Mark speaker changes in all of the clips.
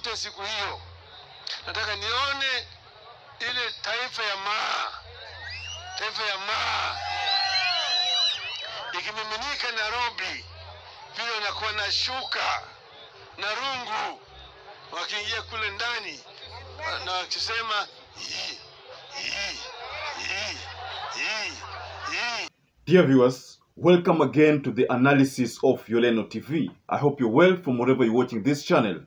Speaker 1: yote siku hiyo. Nataka nione ile taifa ya maa ikimiminika Nairobi, vile wanakuwa na shuka na rungu wakiingia kule ndani na wakisema
Speaker 2: Dear viewers, welcome again to the analysis of YOLENO TV. I hope you're well from wherever you're watching this channel.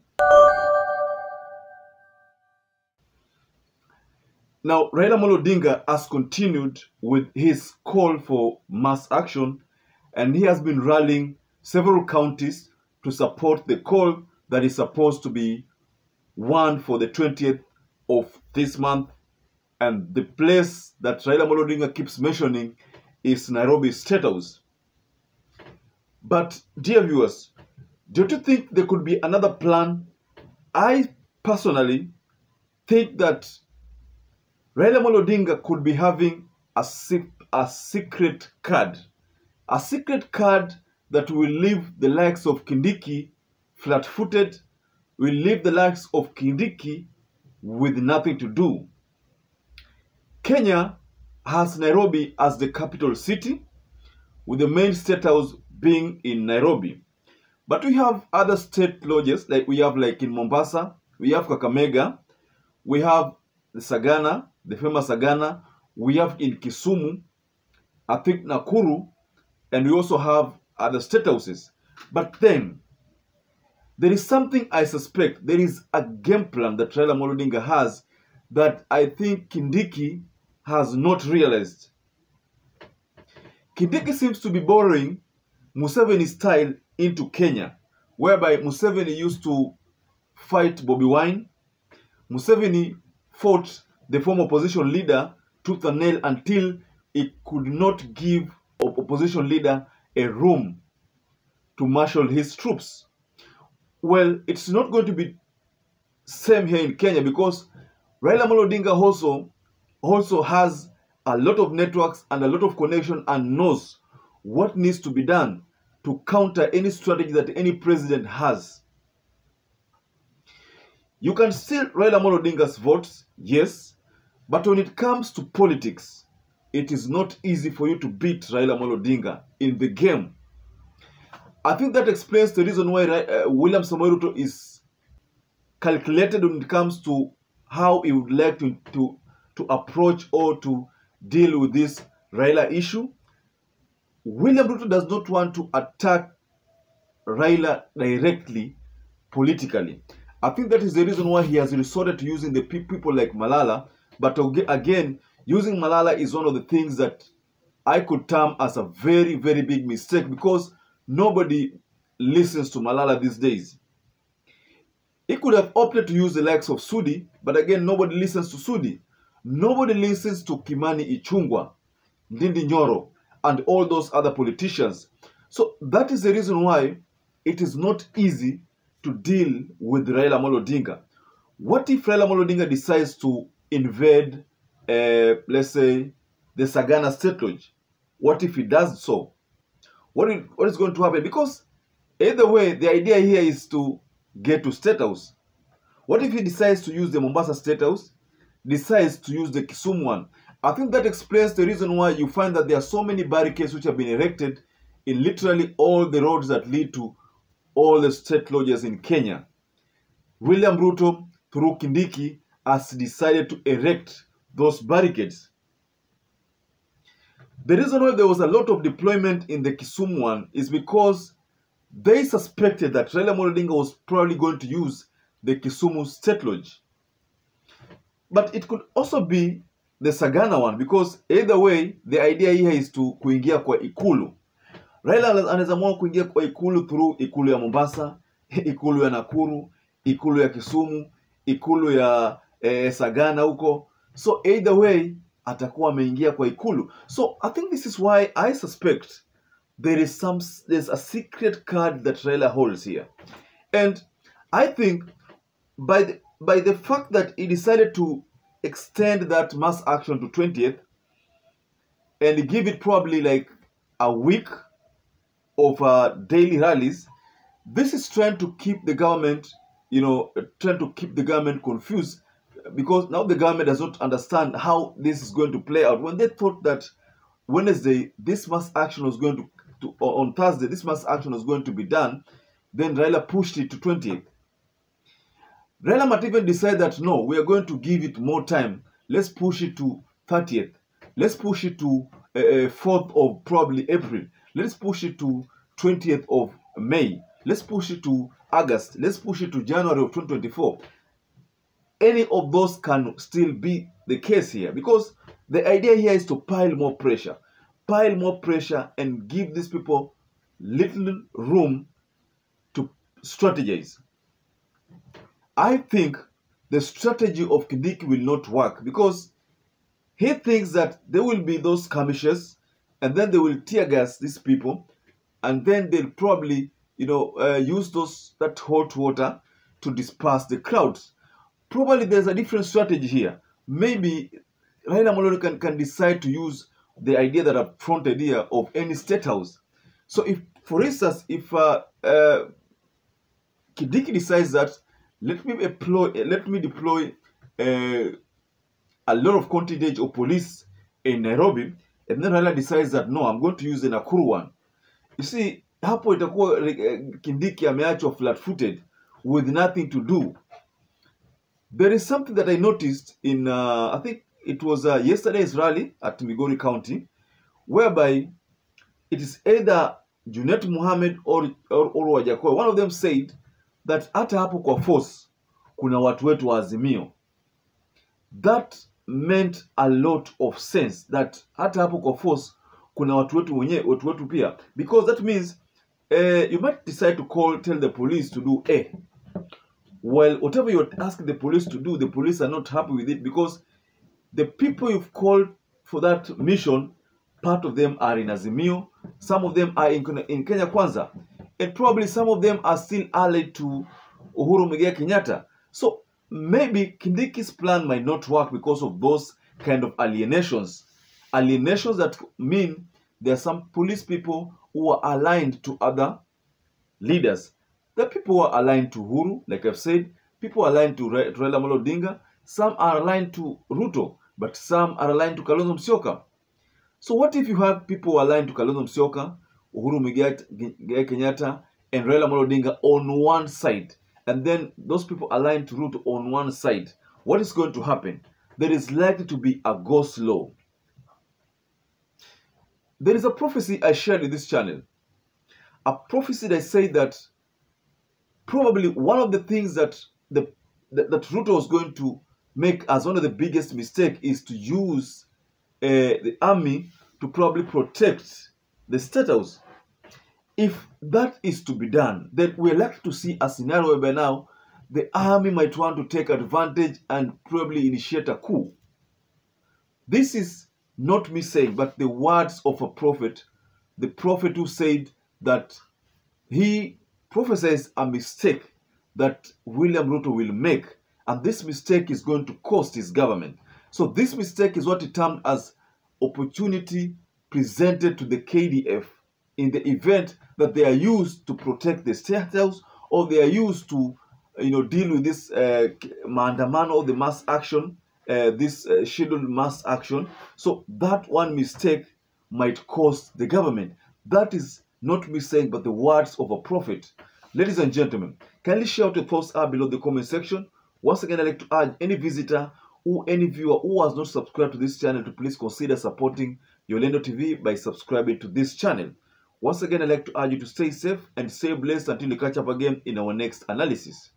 Speaker 2: Now, Raila Amolo Odinga has continued with his call for mass action, and he has been rallying several counties to support the call that is supposed to be won for the 20th of this month. And the place that Raila Amolo Odinga keeps mentioning is Nairobi State House. But, dear viewers, don't you think there could be another plan? I personally think that Raila Amolo Odinga could be having a secret card. A secret card that will leave the likes of Kindiki flat-footed, will leave the likes of Kindiki with nothing to do. Kenya has Nairobi as the capital city, with the main state house being in Nairobi. But we have other state lodges, like in Mombasa, we have Kakamega, we have the Sagana, the famous Sagana, we have in Kisumu, I think Nakuru, and we also have other state houses. But then, there is something I suspect, there is a game plan that Raila Amolo Odinga has that I think Kindiki has not realized. Kindiki seems to be borrowing Museveni style into Kenya, whereby Museveni used to fight Bobi Wine. Museveni fought the former opposition leader tooth and nail until he could not give opposition leader a room to marshal his troops. Well, it's not going to be same here in Kenya, because Raila Amolo Odinga also has a lot of networks and a lot of connection and knows what needs to be done to counter any strategy that any president has. You can steal Raila Amolo Odinga's votes, yes, but when it comes to politics, it is not easy for you to beat Raila Amolo Odinga in the game. I think that explains the reason why William Samoei Ruto is calculated when it comes to how he would like to approach or to deal with this Raila issue. William Ruto does not want to attack Raila directly politically. I think that is the reason why he has resorted to using the people like Malala. But again, using Malala is one of the things that I could term as a very, very big mistake, because nobody listens to Malala these days. He could have opted to use the likes of Sudi, but again, nobody listens to Sudi. Nobody listens to Kimani Ichung'wah, Ndindi Nyoro, and all those other politicians. So that is the reason why it is not easy to deal with Raila Amolo Odinga. What if Raila Amolo Odinga decides to invade, let's say, the Sagana State Lodge? What if he does so? What is going to happen? Because either way, the idea here is to get to State House. What if he decides to use the Mombasa State House, decides to use the Kisumu one? I think that explains the reason why you find that there are so many barricades which have been erected in literally all the roads that lead to all the state lodges in Kenya. William Ruto, through Kindiki, has decided to erect those barricades. The reason why there was a lot of deployment in the Kisumu one is because they suspected that Raila Amolo Odinga was probably going to use the Kisumu State Lodge. But it could also be the Sagana one, because either way, the idea here is to kuingia kwa ikulu. Raila anaweza mwa kuingia kwa ikulu through ikulu ya Mombasa, ikulu ya Nakuru, ikulu ya Kisumu, ikulu ya Sagana huko. So either way, atakuwa ameingia kwa ikulu. So I think this is why I suspect there's a secret card that Raila holds here. And I think by the fact that he decided to extend that mass action to 20th and give it probably like a week of daily rallies, this is trying to keep the government trying to keep the government confused, because now the government does not understand how this is going to play out. When they thought that Wednesday this mass action was going to on Thursday this mass action was going to be done, then Raila pushed it to 20th. Raila might even decide that no, we are going to give it more time. Let's push it to 30th. Let's push it to 4th of probably April. Let's push it to 20th of May. Let's push it to August. Let's push it to January of 2024. Any of those can still be the case here, because the idea here is to pile more pressure and give these people little room to strategize. I think the strategy of Kindiki will not work, because he thinks that there will be those skirmishes and then they will tear gas these people, and then they'll probably use that hot water to disperse the crowds. Probably there's a different strategy here. Maybe Raila Amolo can decide to use the idea that I've fronted here of any state house. So if, for instance, if Kindiki decides that let me deploy a lot of contingent of police in Nairobi, and then Raila decides that no, I'm going to use the Nakuru one. You see, hapo itakuwa Kindiki ameachwa flat-footed with nothing to do. There is something that I noticed in, I think it was yesterday's rally at Migori County, whereby it is either Junet Mohammed or Wajakoya. One of them said that hata hapo kwa force kuna watu wetu wa Azimio. That meant a lot of sense, that hata hapo kwa force kuna watu wetu pia, because that means you might decide to tell the police to do A. Well, whatever you're asking the police to do, the police are not happy with it, because the people you've called for that mission, part of them are in Azimio, some of them are in Kenya Kwanza, and probably some of them are still allied to Uhuru Muigai Kenyatta. So maybe Kindiki's plan might not work because of those kind of alienations. Alienations that mean there are some police people who are aligned to other leaders. The people who are aligned to Uhuru, like I've said, people are aligned to Raila Amolo Odinga, some are aligned to Ruto, but some are aligned to Kalonzo Musyoka. So what if you have people aligned to Kalonzo Musyoka, Uhuru Muigai Kenyatta, and Raila Amolo Odinga on one side, and then those people aligned to Ruto on one side? What is going to happen? There is likely to be a go-slow. There is a prophecy I shared in this channel. A prophecy that said that probably one of the things that Ruto was going to make as one of the biggest mistakes is to use the army to probably protect the state house. If that is to be done, then we're likely to see a scenario where now the army might want to take advantage and probably initiate a coup. This is not me saying, but the words of a prophet, the prophet who said that he prophesies a mistake that William Ruto will make, and this mistake is going to cost his government. So this mistake is what he termed as opportunity presented to the KDF in the event that they are used to protect the state house, or they are used to deal with this maandamano or the mass action, this scheduled mass action. So that one mistake might cost the government. That is not me saying, but the words of a prophet. Ladies and gentlemen, kindly share your thoughts below the comment section. Once again, I'd like to urge any visitor or any viewer who has not subscribed to this channel to please consider supporting YOLENO TV by subscribing to this channel. Once again, I'd like to urge you to stay safe and stay blessed until we catch up again in our next analysis.